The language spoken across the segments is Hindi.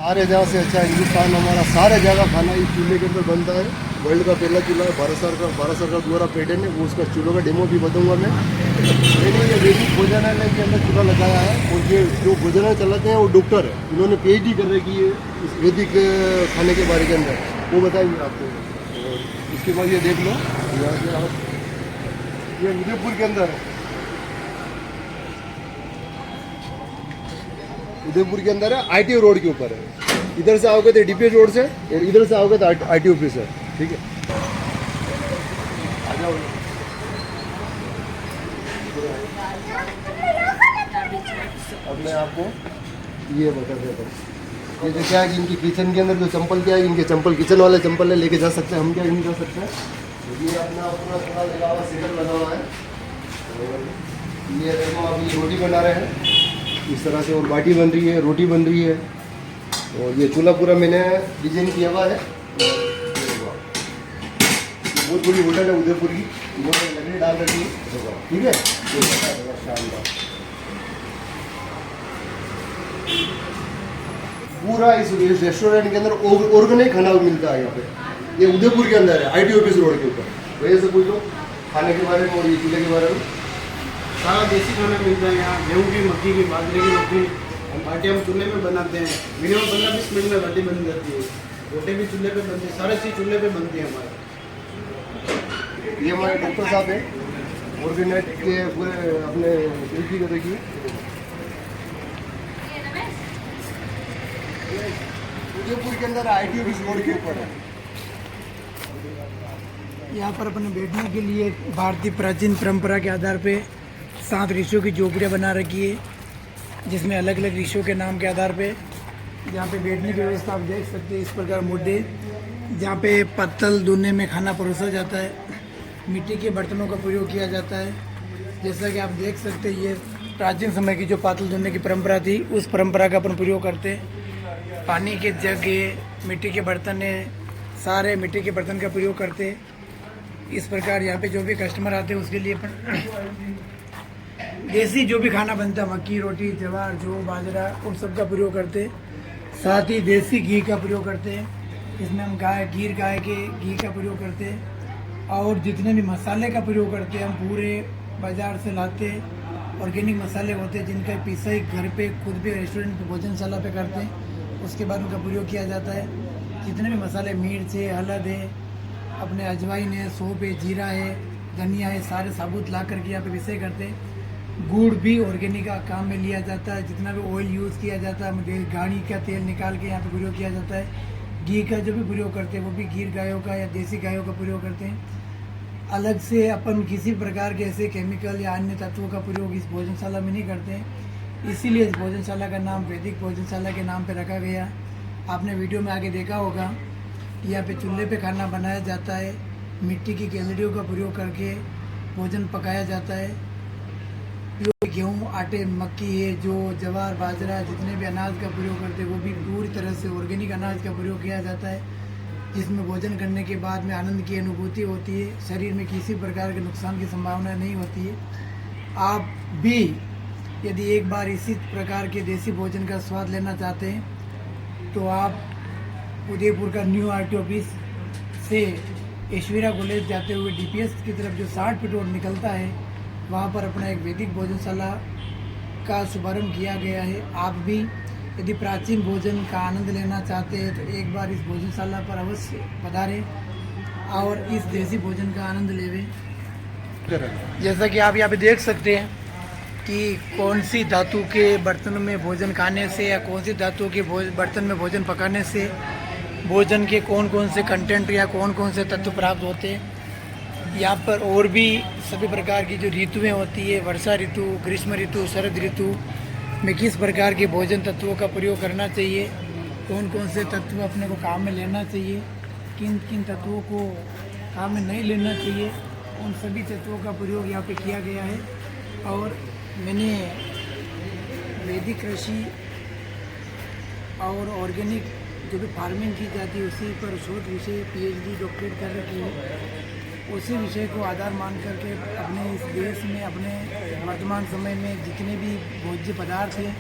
सारे जगह से अच्छा हिंदुस्तान हमारा सारे जगह खाना इस चूल्हे के अंदर बनता है। वर्ल्ड का पहला चूल्हा है, भारत सरकार द्वारा पेटेंट है, वो उसका चूल्हों का डेमो भी बताऊंगा मैं। मैंने ये वैदिक भोजनालय के अंदर चूल्हा लगाया है और ये जो भोजनालय चलाते हैं वो डॉक्टर है, उन्होंने PhD कर रखी है इस वैदिक खाने के बारे के अंदर, वो बताएंगे आपको। और इसके बाद ये देख लो, यहाँ से आप ये उदयपुर के अंदर है, उदयपुर के अंदर है, ITO रोड के ऊपर है। इधर से आओगे तो DPS रोड से और इधर से आओगे तो ITO ऑफिस है। ठीक है, आ जाओ। अब मैं आपको ये बता देता हूँ, ये जो क्या है कि इनकी किचन के अंदर जो चंपल क्या है, इनके चंपल किचन वाले चंपल है, लेके जा सकते हैं, हम क्या नहीं जा सकते हैं। ये अपना पूरा थोड़ा लगा हुआ सेटअप लगा हुआ है। और ये देखो अभी रोटी बना रहे हैं इस तरह से, और बाटी बन रही है, रोटी बन रही है। और ये चूल्हा पूरा मैंने डिजाइन किया हुआ है। बहुत बड़ी होटल है उदयपुर की, इन्होंने लकड़ी डाल रखी है। ठीक है, शानदार पूरा इस रेस्टोरेंट के अंदर ऑर्गेनिक खाना मिलता है यहाँ पे। ये उदयपुर के अंदर है, ITO ऑफिस रोड के ऊपर। वैसे से पूछो खाने के बारे में और ये चूल्हे के बारे में। सारा देसी खाना मिलता है यहाँ, गेहूँ की, मक्की की, बाजरे की रोटी। हम बाटी हम चूल्हे में बनाते हैं, मिनिमम 15-20 मिनट में बाटी बन जाती है। रोटी भी चूल्हे पे बनती है, सारी चीज़ चूल्हे पे बनती है हमारे। ये हमारे डॉक्टर साहब हैं, ऑर्गेनाइज के पूरे अपने ड्यूटी कर रखी है। उदयपुर के अंदर ITO ऑफिस रोड के ऊपर है। यहाँ पर अपने बैठने के लिए भारतीय प्राचीन परंपरा के आधार पे 7 ऋषियों की झोपड़ियाँ बना रखी है, जिसमें अलग अलग ऋषियों के नाम के आधार पे यहाँ पे बैठने की व्यवस्था आप देख सकते हैं। इस प्रकार मुड्डे, जहाँ पे पत्तल धुलने में खाना परोसा जाता है, मिट्टी के बर्तनों का प्रयोग किया जाता है। जैसा कि आप देख सकते हैं, ये प्राचीन समय की जो पातल धुलने की परंपरा थी, उस परंपरा का अपन प्रयोग करते हैं। पानी के जग, मिट्टी के बर्तन, सारे मिट्टी के बर्तन का प्रयोग करते हैं। इस प्रकार यहाँ पे जो भी कस्टमर आते हैं उसके लिए अपन देसी जो भी खाना बनता है, मक्की, रोटी, ज्वार, जौ, बाजरा, उन सब का प्रयोग करते हैं। साथ ही देसी घी का प्रयोग करते हैं, इसमें हम गीर गाय के घी का प्रयोग करते हैं। और जितने भी मसाले का प्रयोग करते हैं, हम पूरे बाज़ार से लाते हैं। ऑर्गेनिक मसाले होते हैं जिनका पिसाई घर पे खुद भी रेस्टोरेंट पे भोजनशाला पे करते हैं, उसके बाद उनका प्रयोग किया जाता है। जितने भी मसाले, मिर्च है, हल्द है, अपने अजवाइन है, सौंफ है, जीरा है, धनिया है, सारे साबुत ला करके यहाँ पे पिसाई करते हैं। गुड़ भी ऑर्गेनिक का काम में लिया जाता है। जितना भी ऑयल यूज़ किया जाता है, गाड़ी का तेल निकाल के यहाँ पे प्रयोग किया जाता है। घी का जो भी प्रयोग करते हैं वो भी गिर गायों का या देसी गायों का प्रयोग करते हैं। अलग से अपन किसी प्रकार के ऐसे केमिकल या अन्य तत्वों का प्रयोग इस भोजनशाला में नहीं करते हैं। इसीलिए इस भोजनशाला का नाम वैदिक भोजनशाला के नाम पर रखा गया। आपने वीडियो में आगे देखा होगा, यहाँ पे चूल्हे पे खाना बनाया जाता है, मिट्टी की केलड़ियों का प्रयोग करके भोजन पकाया जाता है। गेहूँ, आटे, मक्की है, जो ज्वार, बाजरा, जितने भी अनाज का प्रयोग करते हैं वो भी पूरी तरह से ऑर्गेनिक अनाज का प्रयोग किया जाता है, जिसमें भोजन करने के बाद में आनंद की अनुभूति होती है। शरीर में किसी प्रकार के नुकसान की संभावना नहीं होती है। आप भी यदि एक बार इसी प्रकार के देसी भोजन का स्वाद लेना चाहते हैं तो आप उदयपुर का न्यू RTO ऑफिस से ऐश्वर्या कॉलेज जाते हुए DPS की तरफ जो 60 फीट रोड निकलता है, वहाँ पर अपना एक वैदिक भोजनशाला का शुभारंभ किया गया है। आप भी यदि प्राचीन भोजन का आनंद लेना चाहते हैं तो एक बार इस भोजनशाला पर अवश्य पधारें और इस देसी भोजन का आनंद लेवें। जैसा कि आप यहाँ पे देख सकते हैं कि कौन सी धातु के बर्तन में भोजन खाने से या कौन सी धातु के बर्तन में भोजन पकाने से भोजन के कौन कौन से कंटेंट या कौन कौन से तत्व प्राप्त होते हैं। यहाँ पर और भी सभी प्रकार की जो ऋतुएँ होती है, वर्षा ऋतु, ग्रीष्म ऋतु, शरद ऋतु में किस प्रकार के भोजन तत्वों का प्रयोग करना चाहिए, कौन कौन से तत्व अपने को काम में लेना चाहिए, किन किन तत्वों को काम में नहीं लेना चाहिए, उन सभी तत्वों का प्रयोग यहाँ पे किया गया है। और मैंने वैदिक कृषि और ऑर्गेनिक जो भी फार्मिंग की जाती है उसी पर शोध विषय PhD डॉक्टरेट कर रखी है। उसी विषय को आधार मान करके अपने इस देश में, अपने वर्तमान समय में जितने भी भोज्य पदार्थ हैं,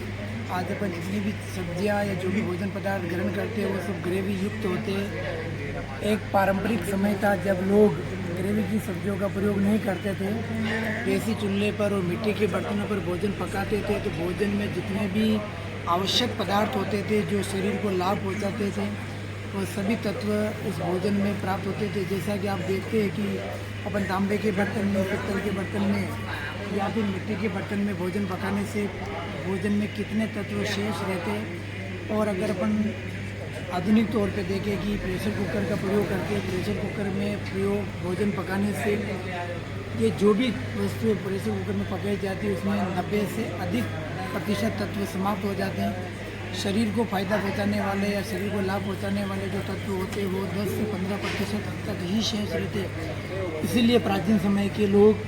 आज अपन जितनी भी सब्जियां या जो भी भोजन पदार्थ ग्रहण करते हैं वो सब ग्रेवी युक्त होते हैं। एक पारंपरिक समय था जब लोग ग्रेवी की सब्जियों का प्रयोग नहीं करते थे, देसी चूल्हे पर और मिट्टी के बर्तनों पर भोजन पकाते थे, तो भोजन में जितने भी आवश्यक पदार्थ होते थे जो शरीर को लाभ पहुंचाते थे वो सभी तत्व इस भोजन में प्राप्त होते थे। जैसा कि आप देखते हैं कि अपन तांबे के बर्तन में, पित्तल के बर्तन में या फिर मिट्टी के बर्तन में भोजन पकाने से भोजन में कितने तत्व शेष रहते हैं। और अगर अपन आधुनिक तौर पे देखें कि प्रेशर कुकर का प्रयोग करके प्रेशर कुकर में प्रयोग भोजन पकाने से ये जो भी वस्तुएं प्रेशर कुकर में पकाई जाती है उसमें 90 से अधिक प्रतिशत तत्व समाप्त हो जाते हैं। शरीर को फ़ायदा पहुंचाने वाले या शरीर को लाभ पहुंचाने वाले जो तत्व होते हैं वो 10 से 15% तक ही शेष रहते हैं। इसीलिए प्राचीन समय के लोग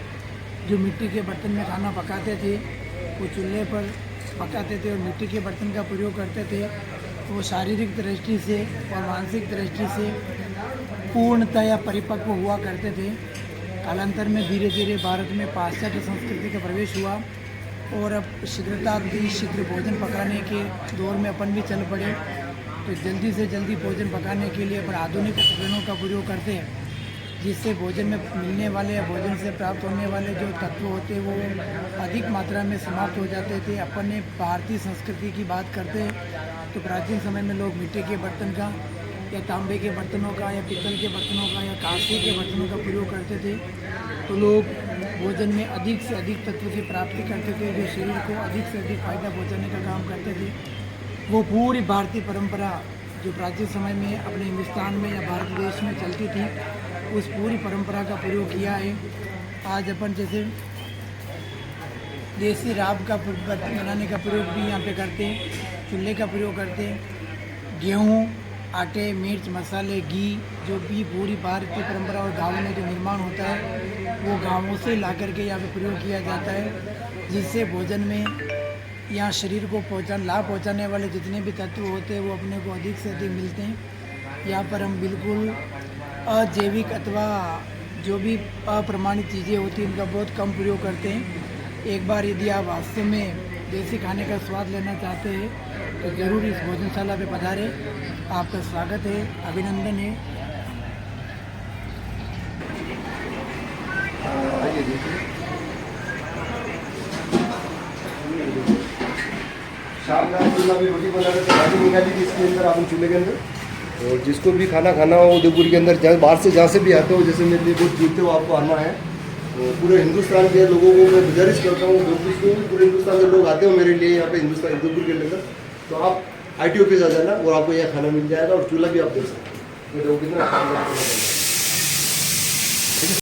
जो मिट्टी के बर्तन में खाना पकाते थे वो चूल्हे पर पकाते थे और मिट्टी के बर्तन का प्रयोग करते थे, तो वो शारीरिक दृष्टि से और मानसिक दृष्टि से पूर्णतः या परिपक्व हुआ करते थे। कालांतर में धीरे धीरे भारत में पाश्चात्य संस्कृति का प्रवेश हुआ और अब शीघ्र भोजन पकाने के दौर में अपन भी चल पड़े, तो जल्दी से जल्दी भोजन पकाने के लिए अपन आधुनिक उपकरणों का प्रयोग करते हैं, जिससे भोजन में मिलने वाले या भोजन से प्राप्त होने वाले जो तत्व होते हैं वो अधिक मात्रा में समाप्त हो जाते थे। अपन ने भारतीय संस्कृति की बात करते हैं तो प्राचीन समय में लोग मिट्टी के बर्तन का या तांबे के बर्तनों का या पित्तल के बर्तनों का या कांसे के बर्तनों का प्रयोग करते थे, तो लोग भोजन में अधिक से अधिक तत्व की प्राप्ति करते थे जो शरीर को अधिक से अधिक फायदा पहुंचाने का काम करते थे। वो पूरी भारतीय परंपरा जो प्राचीन समय में अपने हिंदुस्तान में या भारत देश में चलती थी उस पूरी परंपरा का प्रयोग किया है। आज अपन जैसे देसी राब का बर्तन बनाने का प्रयोग भी यहाँ पे करते हैं, चूल्हे का प्रयोग करते हैं। गेहूँ, आटे, मिर्च, मसाले, घी जो भी पूरी भारतीय परंपरा और गाँव में जो निर्माण होता है वो गाँवों से ला करके यहाँ पे प्रयोग किया जाता है, जिससे भोजन में यहाँ शरीर को लाभ पहुँचाने वाले जितने भी तत्व होते हैं वो अपने को अधिक से अधिक मिलते हैं। यहाँ पर हम बिल्कुल अजैविक अथवा जो भी अप्रमाणित चीज़ें होती हैं इनका बहुत कम प्रयोग करते हैं। एक बार यदि आप वास्तव में देसी खाने का स्वाद लेना चाहते हैं तो ज़रूर इस भोजनशाला पे पधारें। आपका स्वागत है, अभिनंदन है। शाम का चूल्हा भी रोटी बना रहे थे, भाजी निकाली थी इसके अंदर आप चूल्हे के अंदर। और जिसको भी खाना खाना हो उदयपुर के अंदर जहाँ बाहर से जहाँ से भी आते हो, जैसे मेरे लिए बहुत जीतते हो आपको आना है। तो पूरे हिंदुस्तान के लोगों को मैं गुजारिश करता हूँ, जो जिसको भी पूरे हिंदुस्तान के लोग आते हो मेरे लिए यहाँ पे हिंदुस्तान उदयपुर के अंदर, तो आप ITO ऑफिस आ जाना और आपको यहाँ खाना मिल जाएगा और चूल्हा भी आप दे सकते हो। तो कितना